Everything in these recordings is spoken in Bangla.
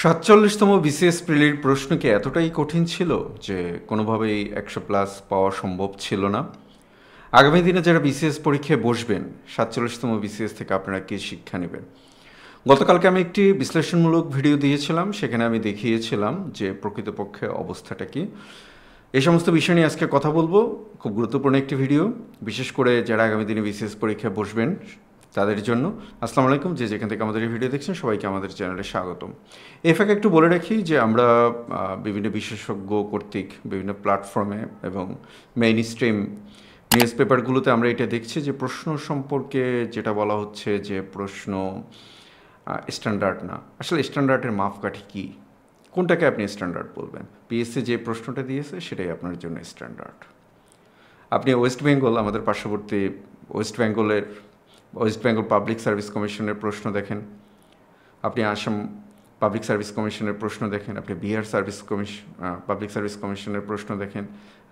৪৭তম বিসিএস প্রিলির প্রশ্ন কি এতটাই কঠিন ছিল যে কোনোভাবেই ১০০+ পাওয়া সম্ভব ছিল না? আগামী দিনে যারা বিসিএস পরীক্ষায় বসবেন, ৪৭তম বিসিএস থেকে আপনারা কী শিক্ষা নেবেন? গতকালকে আমি একটি বিশ্লেষণমূলক ভিডিও দিয়েছিলাম, সেখানে আমি দেখিয়েছিলাম যে প্রকৃতপক্ষে অবস্থাটা কী। এই সমস্ত বিষয় নিয়ে আজকে কথা বলবো। খুব গুরুত্বপূর্ণ একটি ভিডিও, বিশেষ করে যারা আগামী দিনে বিসিএস পরীক্ষায় বসবেন তাদের জন্য। আসসালামু আলাইকুম, যে যেখান থেকে আমাদের এই ভিডিও দেখছেন সবাইকে আমাদের চ্যানেলে স্বাগতম। এই ফাঁকে একটু বলে রাখি যে আমরা বিভিন্ন বিশেষজ্ঞ কর্তৃক বিভিন্ন প্ল্যাটফর্মে এবং মেইন স্ট্রিম নিউজ পেপারগুলোতে আমরা এটা দেখছি যে প্রশ্ন সম্পর্কে যেটা বলা হচ্ছে যে প্রশ্ন স্ট্যান্ডার্ড না। আসলে স্ট্যান্ডার্ডের মাপকাঠি কী? কোনটাকে আপনি স্ট্যান্ডার্ড বলবেন? পিএসসি যে প্রশ্নটা দিয়েছে সেটাই আপনার জন্য স্ট্যান্ডার্ড। আপনি ওয়েস্ট বেঙ্গল, আমাদের পার্শ্ববর্তী ওয়েস্ট বেঙ্গল পাবলিক সার্ভিস কমিশনের প্রশ্ন দেখেন, আপনি আসাম পাবলিক সার্ভিস কমিশনের প্রশ্ন দেখেন, আপনি বিহার পাবলিক সার্ভিস কমিশনের প্রশ্ন দেখেন,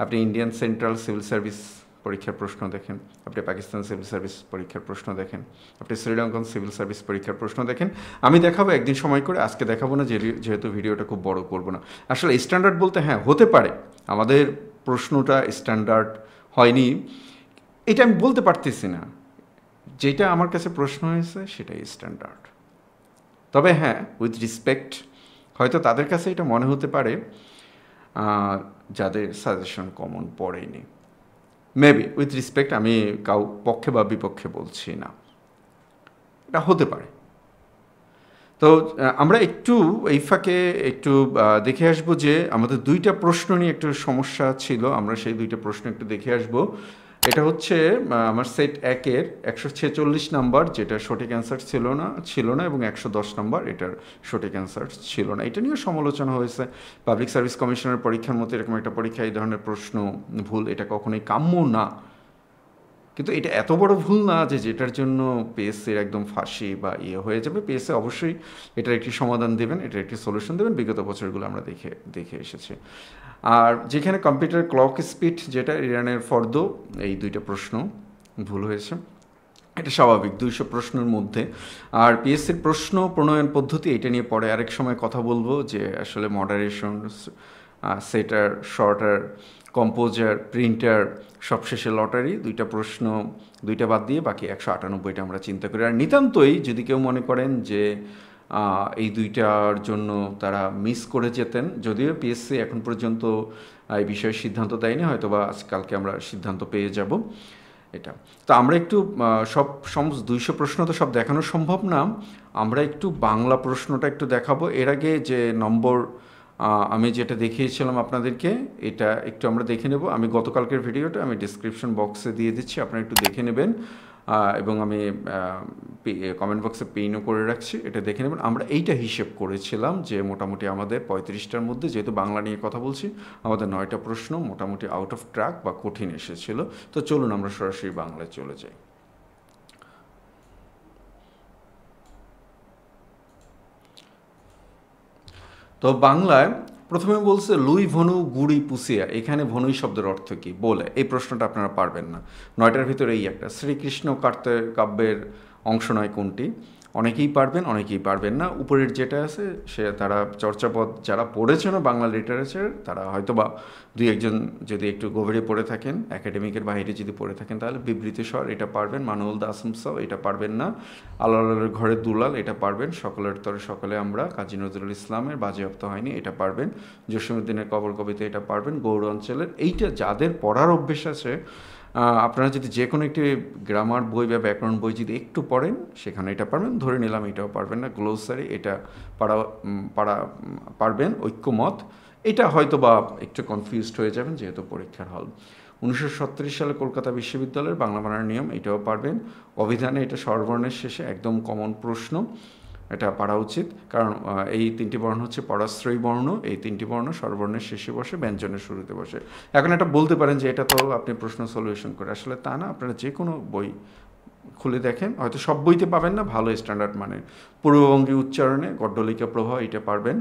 আপনি ইন্ডিয়ান সেন্ট্রাল সিভিল সার্ভিস পরীক্ষার প্রশ্ন দেখেন, আপনি পাকিস্তান সিভিল সার্ভিস পরীক্ষার প্রশ্ন দেখেন, আপনি শ্রীলঙ্কান সিভিল সার্ভিস পরীক্ষার প্রশ্ন দেখেন। আমি দেখাবো একদিন সময় করে, আজকে দেখাবো না যেহেতু ভিডিওটা খুব বড় করবো না। আসলে স্ট্যান্ডার্ড বলতে হ্যাঁ হতে পারে আমাদের প্রশ্নটা স্ট্যান্ডার্ড হয়নি, এটা আমি বলতে পারতেছি না। যেটা আমার কাছে প্রশ্ন হয়েছে সেটাই স্ট্যান্ডার্ড। তবে হ্যাঁ, উইথ রেসপেক্ট, হয়তো তাদের কাছে এটা মনে হতে পারে যাদের সাজেশন কমন পড়েনি। মেবি উইথ রেসপেক্ট, আমি পক্ষে বা বিপক্ষে বলছি না, এটা হতে পারে। তো আমরা একটু এই ফাঁকে একটু দেখে আসবো যে আমাদের দুইটা প্রশ্ন নিয়ে একটু সমস্যা ছিল, আমরা সেই দুইটা প্রশ্ন একটু দেখে আসবো। এটা হচ্ছে আমার সেট 1-এর 146 নাম্বার, যেটা সঠিক অ্যান্সার ছিল না এবং 110 নাম্বার, এটার সঠিক অ্যান্সার ছিল না। এটা নিয়েও সমালোচনা হয়েছে। পাবলিক সার্ভিস কমিশনের পরীক্ষার মতো এরকম একটা পরীক্ষা এই ধরনের প্রশ্ন ভুল, এটা কখনোই কাম্য না। কিন্তু এটা এত বড় ভুল না যে যেটার জন্য পিএসসির একদম ফাঁসি বা হয়ে যাবে। পিএসসি অবশ্যই এটার একটি সমাধান দেবেন, এটার একটি সলিউশন দেবেন। বিগত বছরগুলো আমরা দেখে এসেছি। আর যেখানে কম্পিউটার ক্লক স্পিড, যেটা ইরানের ফর্দ, এই দুইটা প্রশ্ন ভুল হয়েছে। এটা স্বাভাবিক 200 প্রশ্নের মধ্যে। আর পিএসসির প্রশ্ন প্রণয়ন পদ্ধতি, এটা নিয়ে পরে আরেক সময় কথা বলবো যে আসলে মডারেশন, সেটার, শর্টার, কম্পোজার, প্রিন্টার, সবশেষে লটারি, দুইটা বাদ দিয়ে বাকি 198টা আমরা চিন্তা করি। আর নিতান্তই যদি কেউ মনে করেন যে এই দুইটার জন্য তারা মিস করে যেতেন, যদিও পিএসসি এখন পর্যন্ত এই বিষয়ে সিদ্ধান্ত দেয়নি, হয়তো বা আজকালকে আমরা সিদ্ধান্ত পেয়ে যাব এটা। তো আমরা একটু সমস্ত 200 প্রশ্ন তো সব দেখানো সম্ভব না, আমরা একটু বাংলা প্রশ্নটা একটু দেখাবো। এর আগে যে নম্বর আমি যেটা দেখিয়েছিলাম আপনাদেরকে, এটা একটু আমরা দেখে নেব। আমি গতকালকের ভিডিওটা আমি ডিসক্রিপশন বক্সে দিয়ে দিচ্ছি, আপনারা একটু দেখে নেবেন এবং আমি কমেন্ট বক্সে পিনও করে রাখছি, এটা দেখে নেবেন। আমরা এইটা হিসেব করেছিলাম যে মোটামুটি আমাদের 35টার মধ্যে, যেহেতু বাংলা নিয়ে কথা বলছি, আমাদের 9টা প্রশ্ন মোটামুটি আউট অফ ট্র্যাক বা কঠিন এসেছিল। তো চলুন আমরা সরাসরি বাংলায় চলে যাই। তো বাংলায় প্রথমে বলছে লুই ভনু গুড়ি পুষিয়া, এখানে ভনুই শব্দের অর্থ কী বলে এই প্রশ্নটা আপনারা পারবেন না। 9টার ভিতরে এই একটা। শ্রীকৃষ্ণ কাব্যের অংশ নয় কোনটি? অনেকেই পারবেন, অনেকেই পারবেন না। উপরের যেটা আছে তারা চর্চাপদ যারা পড়েছেন বাংলা লিটারেচার, তারা হয়তো বা 2-1জন যদি একটু গভীরে পড়ে থাকেন, একাডেমিকের বাইরে যদি পড়ে থাকেন, তাহলে বিবৃতি স্বর এটা পারবেন। মানুল দা আসুমসাও এটা পারবেন না। আল্লাহর ঘরে দুলাল এটা পারবেন। সকলের তরে সকলে আমরা, কাজী নজরুল ইসলামের বাজেয়াপ্ত হয়নি এটা পারবেন। জসীমউদ্দিনের কবর কবিতা এটা পারবেন। গৌড় অঞ্চলের, এইটা যাদের পড়ার অভ্যেস আছে, আপনারা যদি যে কোনো একটি গ্রামার বই বা ব্যাকরণ বই যদি একটু পড়েন, সেখানে এটা পারবেন। ধরে নিলাম এটাও পারবেন না। গ্লোসারি এটা পারবেন। ঐক্যমত এটা হয়তো বা একটু কনফিউজড হয়ে যাবেন যেহেতু পরীক্ষার হল। 1937 সালে কলকাতা বিশ্ববিদ্যালয়ের বাংলা বানানোর নিয়ম, এটাও পারবেন। অভিধানে এটা স্বরবর্ণের শেষে, একদম কমন প্রশ্ন, এটা পারা উচিত, কারণ এই 3টি বর্ণ হচ্ছে পরাশ্রয়ী বর্ণ, এই 3টি বর্ণ স্বরবর্ণের শেষে বসে, ব্যঞ্জনের শুরুতে বসে। এখন এটা বলতে পারেন যে এটা তো আপনি প্রশ্ন সলিউশন করে, আসলে তা না। আপনারা যে কোনো বই খুলে দেখেন, হয়তো সব বইতে পাবেন না, ভালো স্ট্যান্ডার্ড মানে। পূর্ববঙ্গী উচ্চারণে গড্ডলিকা প্রবাহ এটা পারবেন।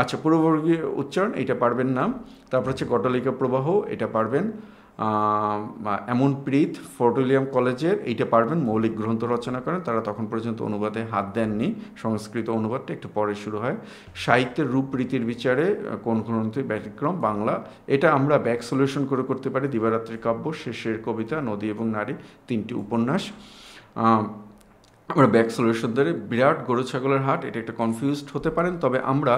আচ্ছা, পূর্ববঙ্গী উচ্চারণ এটা পারবেন না। তারপর হচ্ছে গড্ডলিকা প্রবাহ এটা পারবেন। এমন প্রীত ফোর্ট উইলিয়াম কলেজের, এইটা পারবেন। মৌলিক গ্রন্থ রচনা করেন, তারা তখন পর্যন্ত অনুবাদে হাত দেননি, সংস্কৃত অনুবাদটা একটু পরে শুরু হয়। সাহিত্যের রূপ রীতির বিচারে কোন গ্রন্থে ব্যতিক্রম, বাংলা। এটা আমরা ব্যাক সলিউশন করে করতে পারি। দিবারাত্রি কাব্য, শেষের কবিতা, নদী এবং নারী, 3টি উপন্যাস। আমরা ব্যাক সলিউশন ধরে বিরাট গরু ছাগলের হাট, এটা একটা কনফিউজড হতে পারেন। তবে আমরা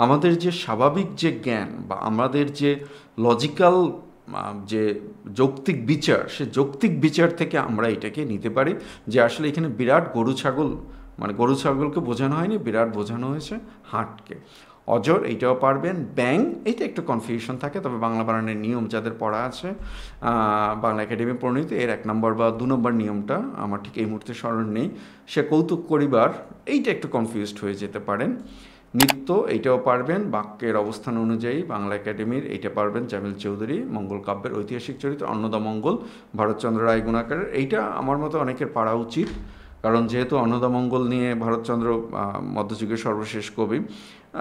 আমাদের যে স্বাভাবিক যে জ্ঞান বা আমাদের যে লজিক্যাল যে যৌক্তিক বিচার, সে যৌক্তিক বিচার থেকে আমরা এটাকে নিতে পারি যে আসলে এখানে বিরাট গরু ছাগল, মানে গরু ছাগলকে বোঝানো হয়নি, বিরাট বোঝানো হয়েছে হাটকে। অজর, এইটাও পারবেন। ব্যাং, এইটা একটু কনফিউশন থাকে, তবে বাংলা বানানের নিয়ম যাদের পড়া আছে বাংলা একাডেমি প্রণীত, এর 1 নম্বর বা 2 নম্বর নিয়মটা আমার ঠিক এই মুহূর্তে স্মরণ নেই। সে কৌতুক করিবার, এইটা একটু কনফিউজড হয়ে যেতে পারেন। নিত্য, এইটাও পারবেন। বাক্যের অবস্থান অনুযায়ী বাংলা একাডেমির, এইটা পারবেন জামিল চৌধুরী। মঙ্গল কাব্যের ঐতিহাসিক চরিত্র অন্নদামঙ্গল, ভারতচন্দ্র রায় গুণাকারের, এইটা আমার মতো অনেকের পারা উচিত, কারণ যেহেতু অন্নদামঙ্গল নিয়ে ভারতচন্দ্র মধ্যযুগের সর্বশেষ কবি।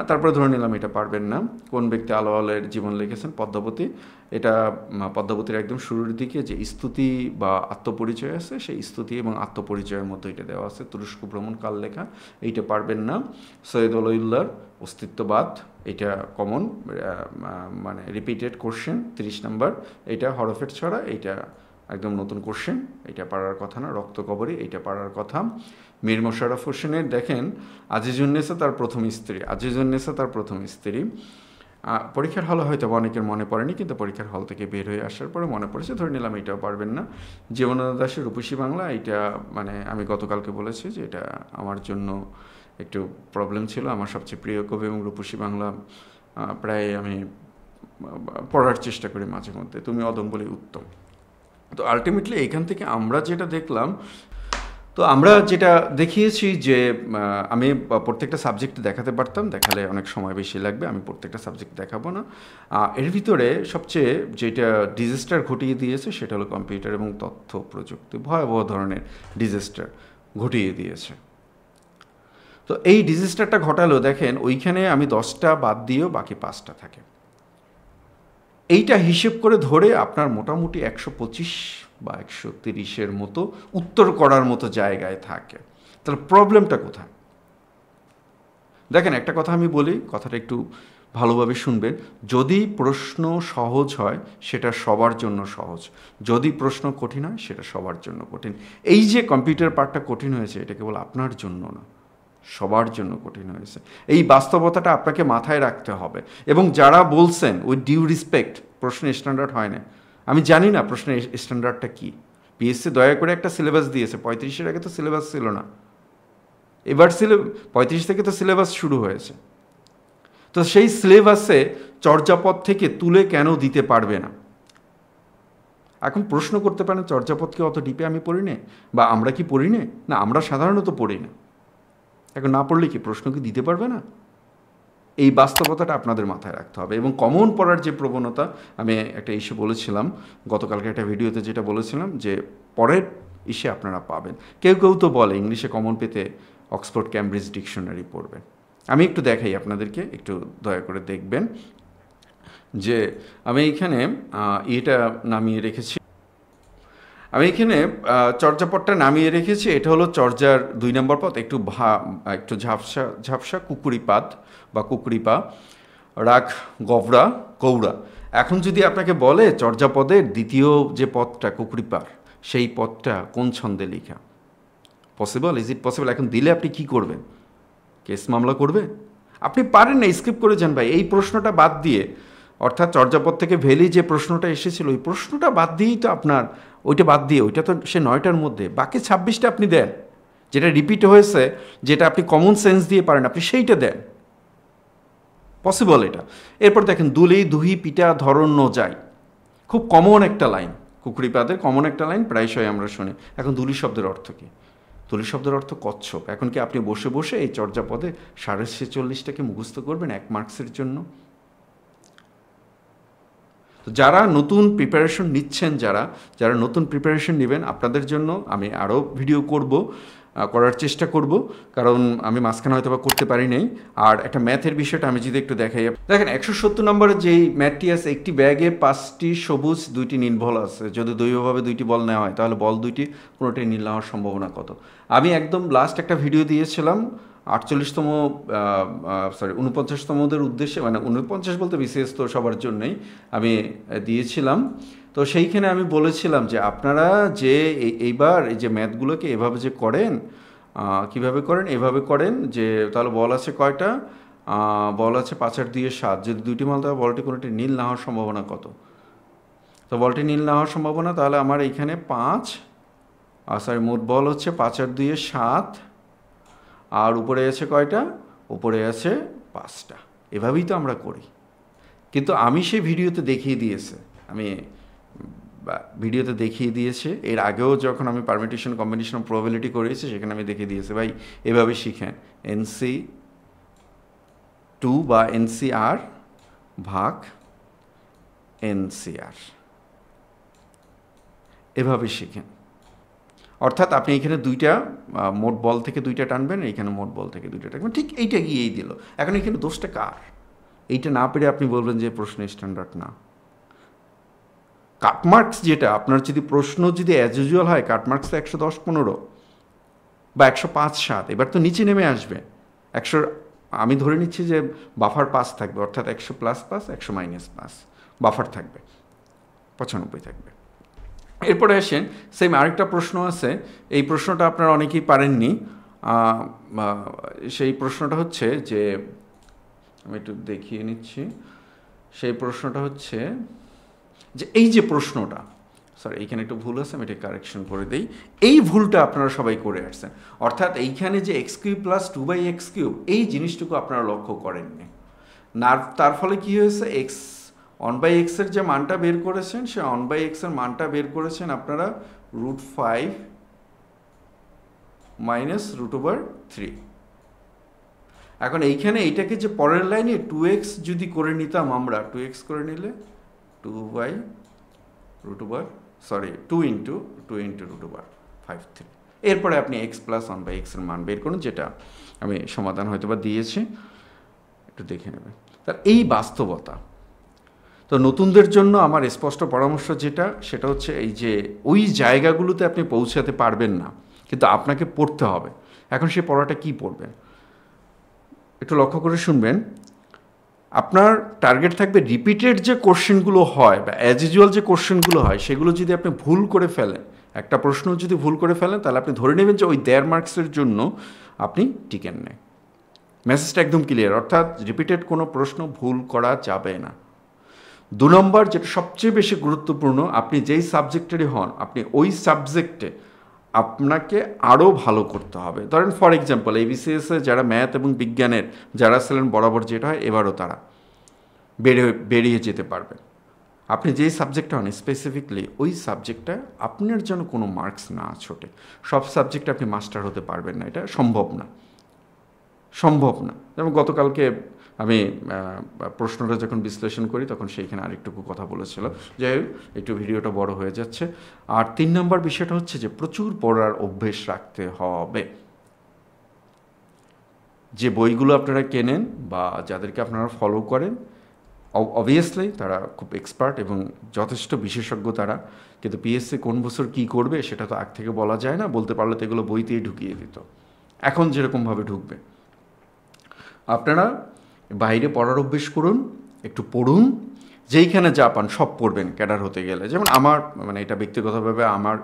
তারপরে ধরে নিলাম এটা পারবেন না। কোন ব্যক্তি আলো আলোয়ের জীবন লিখেছেন, পদ্মাবতী। এটা পদ্মাবতীর একদম শুরুর দিকে যে স্তুতি বা আত্মপরিচয় আছে, সেই স্তুতি এবং আত্মপরিচয়ের মধ্যে এটা দেওয়া আছে। তুরস্ক ভ্রমণ কাল লেখা, এইটা পারবেন না। সৈয়দ অলউল্লাহর অস্তিত্ববাদ, এটা কমন, মানে রিপিটেড কোশ্চেন, 30 নম্বর। এটা হরফের ছড়া, এইটা একদম নতুন কোশ্চেন, এটা পারার কথা না। রক্তকবরী, এইটা পারার কথা। মীর মোশাররফ হোসেনের দেখেন আজিজুন্নেসা তার প্রথম স্ত্রী, আজিজুন্নেসা তার প্রথম স্ত্রী। পরীক্ষার হলে হয়তো অনেকের মনে পড়েনি, কিন্তু পরীক্ষার হল থেকে বের হয়ে আসার পরে মনে পড়েছে, ধরে নিলাম এটাও পারবেন না। জীবনানন্দ দাশের রূপসী বাংলা, এটা মানে আমি গতকালকে বলেছি যে এটা আমার জন্য একটু প্রবলেম ছিল। আমার সবচেয়ে প্রিয় কবি এবং রূপসী বাংলা প্রায় আমি পড়ার চেষ্টা করি মাঝে মধ্যে। তুমি অদম বলেই উত্তম। তো আলটিমেটলি এইখান থেকে আমরা যেটা দেখলাম, তো আমরা যেটা দেখিয়েছি যে আমি প্রত্যেকটা সাবজেক্ট দেখাতে পারতাম, দেখালে অনেক সময় বেশি লাগবে, আমি প্রত্যেকটা সাবজেক্ট দেখাবো না। এর ভিতরে সবচেয়ে যেটা ডিজাস্টার ঘটিয়ে দিয়েছে সেটা হলো কম্পিউটার এবং তথ্য প্রযুক্তি, ভয়াবহ ধরনের ডিজাস্টার ঘটিয়ে দিয়েছে। তো এই ডিজাস্টারটা ঘটালো, দেখেন ওইখানে আমি 10টা বাদ দিয়েও বাকি 5টা থাকে। এইটা হিসেব করে ধরে আপনার মোটামুটি 125 বা 130-এর মতো উত্তর করার মতো জায়গায় থাকে। তাহলে প্রবলেমটা কোথায়? দেখেন একটা কথা আমি বলি, কথাটা একটু ভালোভাবে শুনবেন। যদি প্রশ্ন সহজ হয় সেটা সবার জন্য সহজ, যদি প্রশ্ন কঠিন হয় সেটা সবার জন্য কঠিন। এই যে কম্পিউটার পার্টটা কঠিন হয়েছে, এটা কেবল আপনার জন্য না, সবার জন্য কঠিন হয়েছে। এই বাস্তবতাটা আপনাকে মাথায় রাখতে হবে। এবং যারা বলছেন উইথ ডিউ রেসপেক্ট প্রশ্নের স্ট্যান্ডার্ড হয় না, আমি জানি না প্রশ্নের স্ট্যান্ডার্ডটা কী। পিএসসি দয়া করে একটা সিলেবাস দিয়েছে, 35-এর আগে তো সিলেবাস ছিল না, এবার 35 থেকে তো সিলেবাস শুরু হয়েছে। তো সেই সিলেবাসে চর্যাপদ থেকে তুলে কেন দিতে পারবে না? এখন প্রশ্ন করতে পারেন চর্যাপদকে অত ডিপে আমি পড়ি না, বা আমরা কি পড়ি না? না, আমরা সাধারণত পড়ি না। এখন না পড়লে কি প্রশ্ন কি দিতে পারবে না? এই বাস্তবতাটা আপনাদের মাথায় রাখতে হবে। এবং কমন পড়ার যে প্রবণতা, আমি একটা ইস্যু বলেছিলাম গতকালকে একটা ভিডিওতে, যেটা বলেছিলাম যে পরের ইস্যে আপনারা পাবেন। কেউ কেউ তো বলে ইংলিশে কমন পেতে অক্সফোর্ড ক্যামব্রিজ ডিকশনারি পড়বেন। আমি একটু দেখাই আপনাদেরকে, একটু দয়া করে দেখবেন যে আমি এখানে এটা নামিয়ে রেখেছি। আমি এখানে চর্যাপদটা নামিয়ে রেখেছি। এটা হলো চর্যার 2 নম্বর পদ, একটু ঝাপসা ঝাপসা কুকুরিপাদ বা কুকুরিপা, রাগ গবরা কৌড়া। এখন যদি আপনাকে বলে চর্যাপদের দ্বিতীয় যে পদটা কুকুরিপার, সেই পদটা কোন ছন্দে লেখা, পসিবল? Is it possible? এখন দিলে আপনি কি করবেন? কেস মামলা করবে? আপনি পারেন না, স্কিপ করে যান ভাই। এই প্রশ্নটা বাদ দিয়ে, অর্থাৎ চর্যাপদ থেকে ভেলি যে প্রশ্নটা এসেছিল, ওই প্রশ্নটা বাদ দিয়েই তো আপনার, ওইটা বাদ দিয়ে, ওইটা তো সে 9টার মধ্যে, বাকি 26টা আপনি দেন, যেটা রিপিট হয়েছে, যেটা আপনি কমন সেন্স দিয়ে পারেন, আপনি সেইটা দেন। পসিবল এটা। এরপর দেখেন দুলি দুহি পিটা ধরন ন যায়, খুব কমন একটা লাইন, কুকুরিপাদের কমন একটা লাইন, প্রায়শই আমরা শুনি। এখন দুলি শব্দের অর্থ কী? তুলি শব্দের অর্থ কচ্ছপ। এখন কি আপনি বসে বসে এই চর্যাপদে 46.5টাকে মুখস্থ করবেন 1 মার্কসের জন্য? তো যারা নতুন প্রিপারেশন নিচ্ছেন, যারা নতুন প্রিপারেশন নেবেন, আপনাদের জন্য আমি আরও ভিডিও করব। করার চেষ্টা করব, কারণ আমি মাঝখানে হয়তো বা করতে পারি নাই। আর একটা ম্যাথের বিষয়টা আমি যদি একটু দেখাই, দেখেন 170 নম্বরের যেই ম্যাথটি আছে, একটি ব্যাগে 5টি সবুজ 2টি নীল বল আছে। যদি দৈবভাবে 2টি বল নেওয়া হয় তাহলে বল 2টি কোনোটাই নীল নেওয়ার সম্ভাবনা কত? আমি একদম লাস্ট একটা ভিডিও দিয়েছিলাম 48তম 49তমদের উদ্দেশ্যে, মানে 49 বলতে বিশেষ তো সবার জন্যই আমি দিয়েছিলাম। তো সেইখানে আমি বলেছিলাম যে আপনারা যে এইবার এই যে ম্যাথগুলোকে এভাবে যে করেন, কিভাবে করেন, এভাবে করেন যে তাহলে বল আছে কয়টা, বল আছে 5 আর 2 7, যদি 2টি মাল দেওয়া বলটি কোনোটি নীল না হওয়ার সম্ভাবনা কত? তো বলটি নীল না হওয়ার সম্ভাবনা, তাহলে আমার এইখানে 5, মোট বল হচ্ছে 5 আর 2 7, আর উপরে আছে কয়টা, উপরে আছে 5টা। এভাবেই তো আমরা করি। কিন্তু আমি সেই ভিডিওতে দেখিয়ে দিয়েছে, এর আগেও যখন আমি পারমিটেশন কম্বিনেশন প্রবাবিলিটি করেছি সেখানে আমি দেখিয়ে দিয়েছি, ভাই এভাবে শিখেন, NC2 বা NCR ভাগ NCR, এভাবে শিখেন। অর্থাৎ আপনি এখানে দুইটা মোট বল থেকে 2টা টানবেন, এইখানে মোট বল থেকে 2টা টানবেন, ঠিক এইটা গিয়েই দিল। এখন এখানে দোষটা কার? এইটা না পেরে আপনি বলবেন যে প্রশ্ন স্ট্যান্ডার্ড না। কাটমার্কস যেটা আপনার, যদি প্রশ্ন যদি অ্যাজ ইউজুয়াল হয়, কাটমার্কস তো 110-15 বা 105-7, এবার তো নিচে নেমে আসবে 100। আমি ধরে নিচ্ছি যে বাফার 5 থাকবে, অর্থাৎ 100 + 5, 100 - 5 বাফার থাকবে, 95 থাকবে। এরপরে আসেন, সেম আরেকটা প্রশ্ন আছে, এই প্রশ্নটা আপনারা অনেকেই পারেননি। সেই প্রশ্নটা হচ্ছে যে, আমি একটু দেখিয়ে নিচ্ছি, সেই প্রশ্নটা হচ্ছে যে এই যে প্রশ্নটা, এইখানে একটু ভুল আছে, আমি এটা কারেকশন করে দিই। এই ভুলটা আপনারা সবাই করে আসছেন, অর্থাৎ এইখানে যে x³ + 2/x³, এই জিনিসটুকু আপনারা লক্ষ্য করেননি। না, তার ফলে কি হয়েছে, 1/x এর যে মানটা বের করেছেন, সে 1/x এর মানটা বের করেছেন আপনারা √5 - √3। এখন এইখানে এইটাকে যে পরের লাইনে 2x যদি করে নিতাম আমরা, 2x করে নিলে 2 × 2 × √5(3). এরপরে আপনি x + 1/x এর মান বের করুন, যেটা আমি সমাধান হয়তো বা দিয়েছি, একটু দেখে নেবেন। তার এই বাস্তবতা। তো নতুনদের জন্য আমার স্পষ্ট পরামর্শ যেটা, সেটা হচ্ছে এই যে ওই জায়গাগুলোতে আপনি পৌঁছাতে পারবেন না, কিন্তু আপনাকে পড়তে হবে। এখন সে পড়াটা কি পড়বেন একটু লক্ষ্য করে শুনবেন। আপনার টার্গেট থাকবে রিপিটেড যে কোশ্চেনগুলো হয় বা অ্যাজ ইউজুয়াল যে কোশ্চেনগুলো হয়, সেগুলো যদি আপনি ভুল করে ফেলেন, একটা প্রশ্ন যদি ভুল করে ফেলেন, তাহলে আপনি ধরে নেবেন যে ওই 1.5 মার্কসের জন্য আপনি টিকেন নেই। মেসেজটা একদম ক্লিয়ার, অর্থাৎ রিপিটেড কোনো প্রশ্ন ভুল করা যাবে না। 2 নম্বর, যেটা সবচেয়ে বেশি গুরুত্বপূর্ণ, আপনি যেই সাবজেক্টেরই হন, আপনি ওই সাবজেক্টে আপনাকে আরও ভালো করতে হবে। ধরেন ফর এক্সাম্পল, ABCS-এ যারা ম্যাথ এবং বিজ্ঞানের যারা ছিলেন বরাবর, যেটা হয় এবারও তারা বেরিয়ে যেতে পারবেন। আপনি যেই সাবজেক্টটা হন, স্পেসিফিকলি ওই সাবজেক্টটা আপনার যেন কোনো মার্কস না ছোটে। সব সাবজেক্টে আপনি মাস্টার হতে পারবেন না, এটা সম্ভব না। যেমন গতকালকে আমি প্রশ্নটা যখন বিশ্লেষণ করি, তখন সেইখানে আরেকটুকু কথা বলেছিল, যাই হোক একটু ভিডিওটা বড় হয়ে যাচ্ছে। আর 3 নম্বর বিষয়টা হচ্ছে যে প্রচুর পড়ার অভ্যেস রাখতে হবে। যে বইগুলো আপনারা কেনেন বা যাদেরকে আপনারা ফলো করেন, অবভিয়াসলি তারা খুব এক্সপার্ট এবং যথেষ্ট বিশেষজ্ঞ তারা, কিন্তু পিএসসি কোন বছর কী করবে সেটা তো আগ থেকে বলা যায় না। বলতে পারলে তো এগুলো বইতেই ঢুকিয়ে দিত, এখন যেরকমভাবে ঢুকবে। আপনারা বাইরে পড়ার অভ্যেস করুন, একটু পড়ুন, যেইখানে যা পান সব পড়বেন ক্যাডার হতে গেলে। যেমন আমার, মানে এটা ব্যক্তিগতভাবে আমার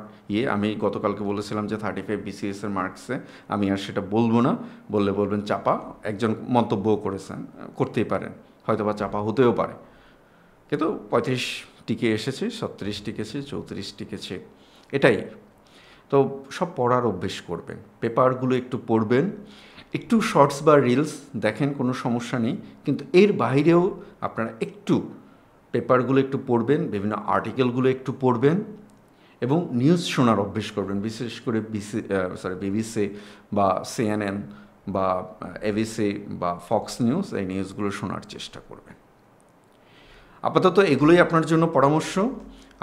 আমি গতকালকে বলেছিলাম যে 35 BCS-এর মার্কসে, আমি আর সেটা বলবো না, বললে বলবেন চাপা। একজন মন্তব্যও করেছেন, করতেই পারেন, হয়তো বা চাপা হতেও পারে, কিন্তু 35 টিকে এসেছে, 37 টিকেছে, 34 টিকেছে, এটাই। তো সব পড়ার অভ্যেস করবেন, পেপারগুলো একটু পড়বেন, একটু শর্টস বা রিলস দেখেন, কোনো সমস্যা নেই, কিন্তু এর বাইরেও আপনারা একটু পেপারগুলো একটু পড়বেন, বিভিন্ন আর্টিকেলগুলো একটু পড়বেন এবং নিউজ শোনার অভ্যেস করবেন, বিশেষ করে BBC বা CNN বা ABC বা ফক্স নিউজ, এই নিউজগুলো শোনার চেষ্টা করবেন। আপাতত এগুলোই আপনার জন্য পরামর্শ।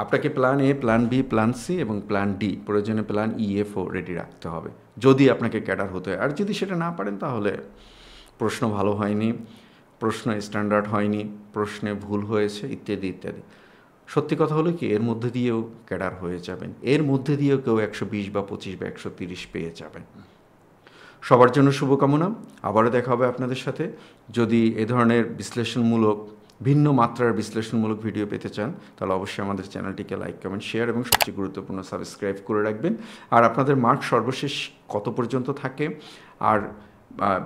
আপনাকে plan A, plan B, plan C এবং প্ল্যান D, প্রয়োজনে প্ল্যান EFও রেডি রাখতে হবে, যদি আপনাকে ক্যাডার হতে হয়। আর যদি সেটা না পারেন তাহলে প্রশ্ন ভালো হয়নি, প্রশ্ন স্ট্যান্ডার্ড হয়নি, প্রশ্নে ভুল হয়েছে ইত্যাদি ইত্যাদি। সত্যি কথা হলো কি, এর মধ্যে দিয়েও ক্যাডার হয়ে যাবেন, এর মধ্যে দিয়েও কেউ 120 বা 25 বা 130 পেয়ে যাবেন। সবার জন্য শুভকামনা। আবারও দেখা হবে আপনাদের সাথে। যদি এ ধরনের বিশ্লেষণমূলক, ভিন্ন মাত্রার বিশ্লেষণমূলক ভিডিও পেতে চান তাহলে অবশ্যই আমাদের চ্যানেলটিকে লাইক, কমেন্ট, শেয়ার এবং সবচেয়ে গুরুত্বপূর্ণ সাবস্ক্রাইব করে রাখবেন। আর আপনাদের মার্ক সর্বশেষ কত পর্যন্ত থাকে, আর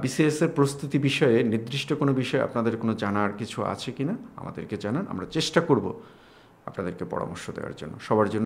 বিসিএসের প্রস্তুতি বিষয়ে নির্দিষ্ট কোনো বিষয়ে আপনাদের কোনো জানার কিছু আছে কি না আমাদেরকে জানান, আমরা চেষ্টা করব আপনাদেরকে পরামর্শ দেওয়ার জন্য। সবার জন্য